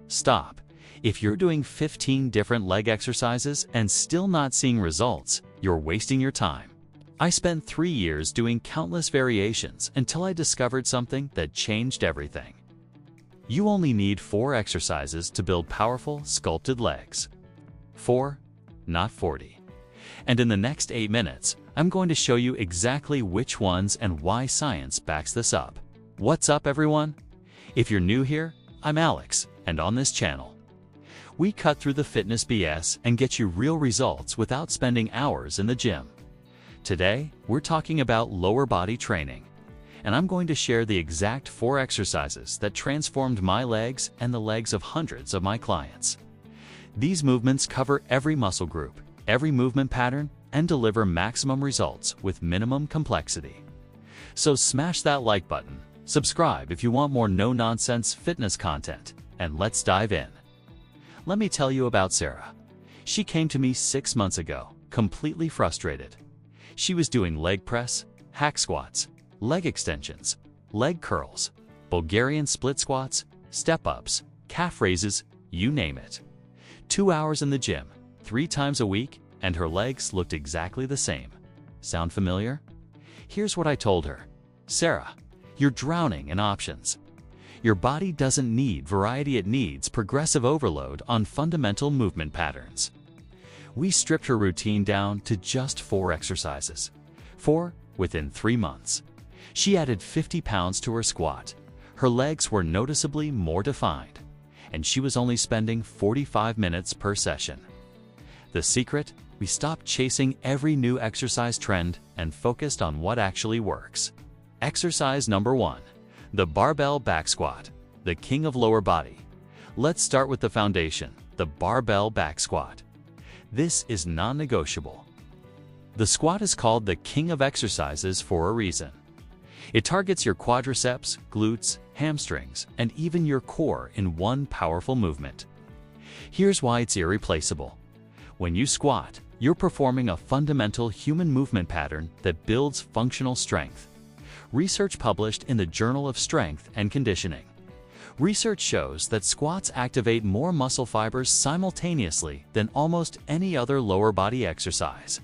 stop. If you're doing 15 different leg exercises and still not seeing results, you're wasting your time. I spent 3 years doing countless variations until I discovered something that changed everything. You only need 4 exercises to build powerful, sculpted legs. 4, not 40. And in the next 8 minutes, I'm going to show you exactly which ones and why science backs this up. What's up, everyone? If you're new here, I'm Alex, and on this channel, we cut through the fitness BS and get you real results without spending hours in the gym. Today, we're talking about lower body training, and I'm going to share the exact 4 exercises that transformed my legs and the legs of hundreds of my clients. These movements cover every muscle group, every movement pattern, and deliver maximum results with minimum complexity. So smash that like button, subscribe if you want more no-nonsense fitness content, and let's dive in. Let me tell you about Sarah. She came to me 6 months ago, completely frustrated. She was doing leg press, hack squats, leg extensions, leg curls, Bulgarian split squats, step-ups, calf raises, you name it. 2 hours in the gym, 3 times a week, and her legs looked exactly the same. Sound familiar? Here's what I told her. Sarah, you're drowning in options. Your body doesn't need variety, it needs progressive overload on fundamental movement patterns. We stripped her routine down to just 4 exercises. 4 within 3 months. She added 50 pounds to her squat. Her legs were noticeably more defined, and she was only spending 45 minutes per session. The secret? We stopped chasing every new exercise trend and focused on what actually works. Exercise number 1, the barbell back squat, the king of lower body. Let's start with the foundation, the barbell back squat. This is non-negotiable. The squat is called the king of exercises for a reason. It targets your quadriceps, glutes, hamstrings, and even your core in one powerful movement. Here's why it's irreplaceable. When you squat, you're performing a fundamental human movement pattern that builds functional strength. Research published in the Journal of Strength and Conditioning. Research shows that squats activate more muscle fibers simultaneously than almost any other lower body exercise.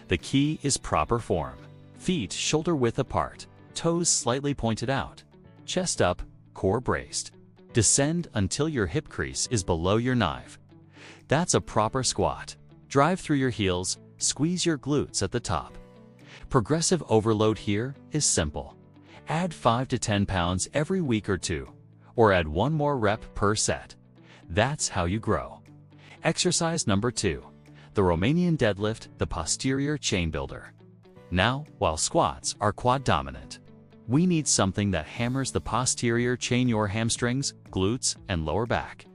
The key is proper form. Feet shoulder-width apart, toes slightly pointed out, chest up, core braced. Descend until your hip crease is below your knife. That's a proper squat. Drive through your heels, squeeze your glutes at the top. Progressive overload here is simple. Add 5 to 10 pounds every week or 2, or add 1 more rep per set. That's how you grow. Exercise number 2, the Romanian deadlift, the posterior chain builder. Now, while squats are quad dominant, we need something that hammers the posterior chain, your hamstrings, glutes, and lower back.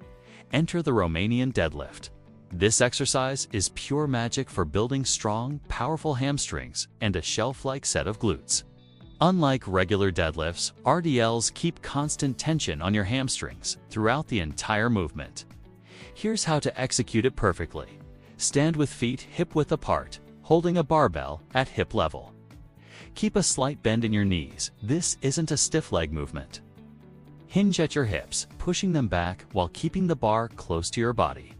Enter the Romanian deadlift. This exercise is pure magic for building strong, powerful hamstrings and a shelf-like set of glutes. Unlike regular deadlifts, RDLs keep constant tension on your hamstrings throughout the entire movement. Here's how to execute it perfectly. Stand with feet hip-width apart, holding a barbell at hip level. Keep a slight bend in your knees. This isn't a stiff leg movement. Hinge at your hips, pushing them back while keeping the bar close to your body.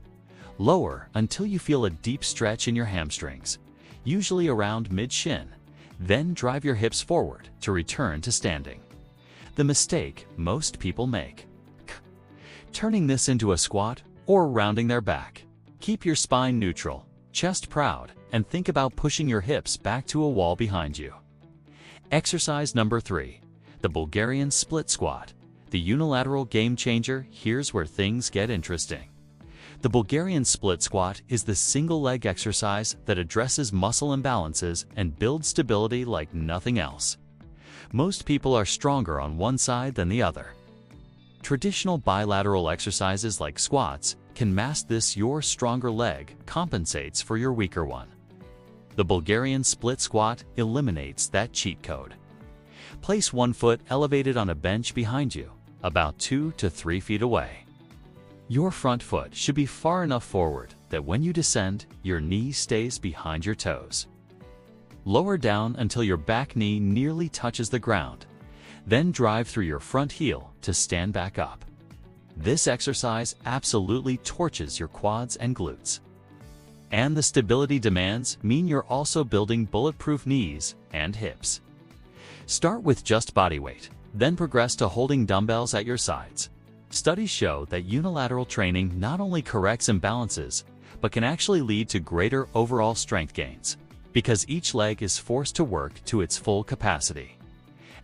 Lower until you feel a deep stretch in your hamstrings, usually around mid-shin. Then drive your hips forward to return to standing. The mistake most people make: turning this into a squat or rounding their back. Keep your spine neutral, chest proud, and think about pushing your hips back to a wall behind you. Exercise number 3, the Bulgarian split squat, the unilateral game changer. Here's where things get interesting. The Bulgarian split squat is the single leg exercise that addresses muscle imbalances and builds stability like nothing else. Most people are stronger on one side than the other. Traditional bilateral exercises like squats can mask this. Your stronger leg compensates for your weaker one. The Bulgarian split squat eliminates that cheat code. Place one foot elevated on a bench behind you, about 2 to 3 feet away. Your front foot should be far enough forward that when you descend, your knee stays behind your toes. Lower down until your back knee nearly touches the ground. Then drive through your front heel to stand back up. This exercise absolutely torches your quads and glutes. And the stability demands mean you're also building bulletproof knees and hips. Start with just body weight, then progress to holding dumbbells at your sides. Studies show that unilateral training not only corrects imbalances, but can actually lead to greater overall strength gains, because each leg is forced to work to its full capacity.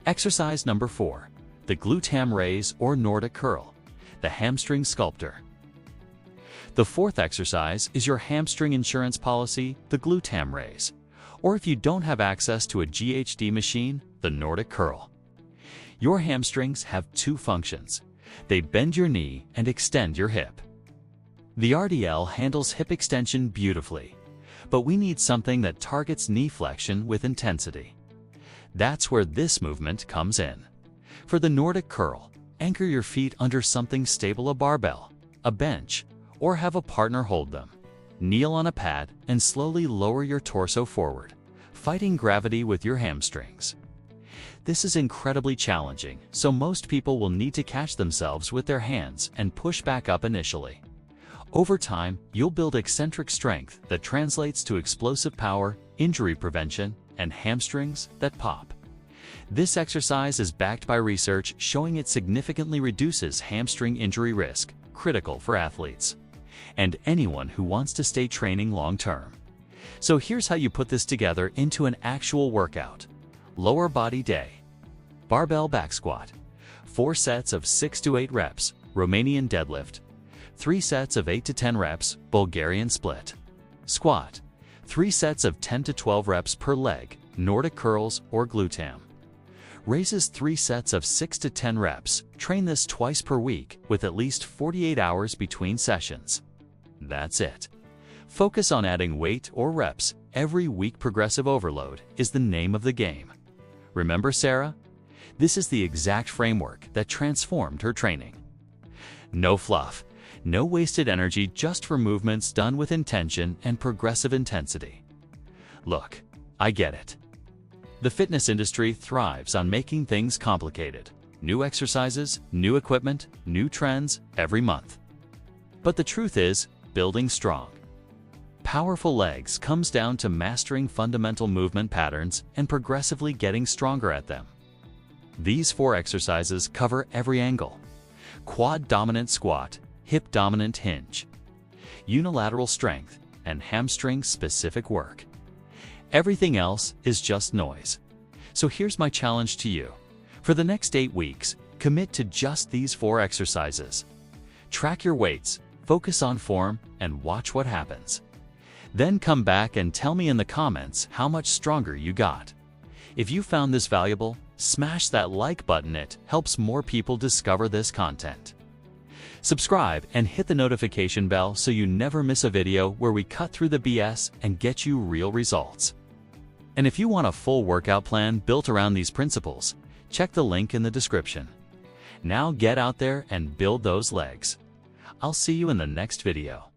Exercise number 4, the glute ham raise or Nordic curl, the hamstring sculptor. The fourth exercise is your hamstring insurance policy, the glute ham raise, or if you don't have access to a GHD machine, the Nordic curl. Your hamstrings have two functions. They bend your knee and extend your hip. The RDL handles hip extension beautifully, but we need something that targets knee flexion with intensity. That's where this movement comes in. For the Nordic curl, anchor your feet under something stable, a barbell, a bench, or have a partner hold them. Kneel on a pad and slowly lower your torso forward, fighting gravity with your hamstrings. This is incredibly challenging, so most people will need to catch themselves with their hands and push back up initially. Over time, you'll build eccentric strength that translates to explosive power, injury prevention, and hamstrings that pop. This exercise is backed by research showing it significantly reduces hamstring injury risk, critical for athletes, and anyone who wants to stay training long-term. So here's how you put this together into an actual workout. Lower body day. Barbell back squat. 4 sets of 6 to 8 reps, Romanian deadlift. 3 sets of 8 to 10 reps, Bulgarian split. Squat. 3 sets of 10 to 12 reps per leg, Nordic curls or glute ham. Raises 3 sets of 6 to 10 reps. Train this twice per week with at least 48 hours between sessions. That's it. Focus on adding weight or reps every week. Progressive overload is the name of the game. Remember Sarah? This is the exact framework that transformed her training. No fluff, no wasted energy, just for movements done with intention and progressive intensity. Look, I get it. The fitness industry thrives on making things complicated. New exercises, new equipment, new trends every month. But the truth is, building strong, powerful legs comes down to mastering fundamental movement patterns and progressively getting stronger at them. These 4 exercises cover every angle: quad-dominant squat, hip-dominant hinge, unilateral strength, and hamstring-specific work. Everything else is just noise. So here's my challenge to you. For the next 8 weeks, commit to just these 4 exercises. Track your weights, focus on form, and watch what happens. Then come back and tell me in the comments how much stronger you got. If you found this valuable, smash that like button. It helps more people discover this content. Subscribe and hit the notification bell so you never miss a video where we cut through the BS and get you real results. And if you want a full workout plan built around these principles, check the link in the description. Now get out there and build those legs. I'll see you in the next video.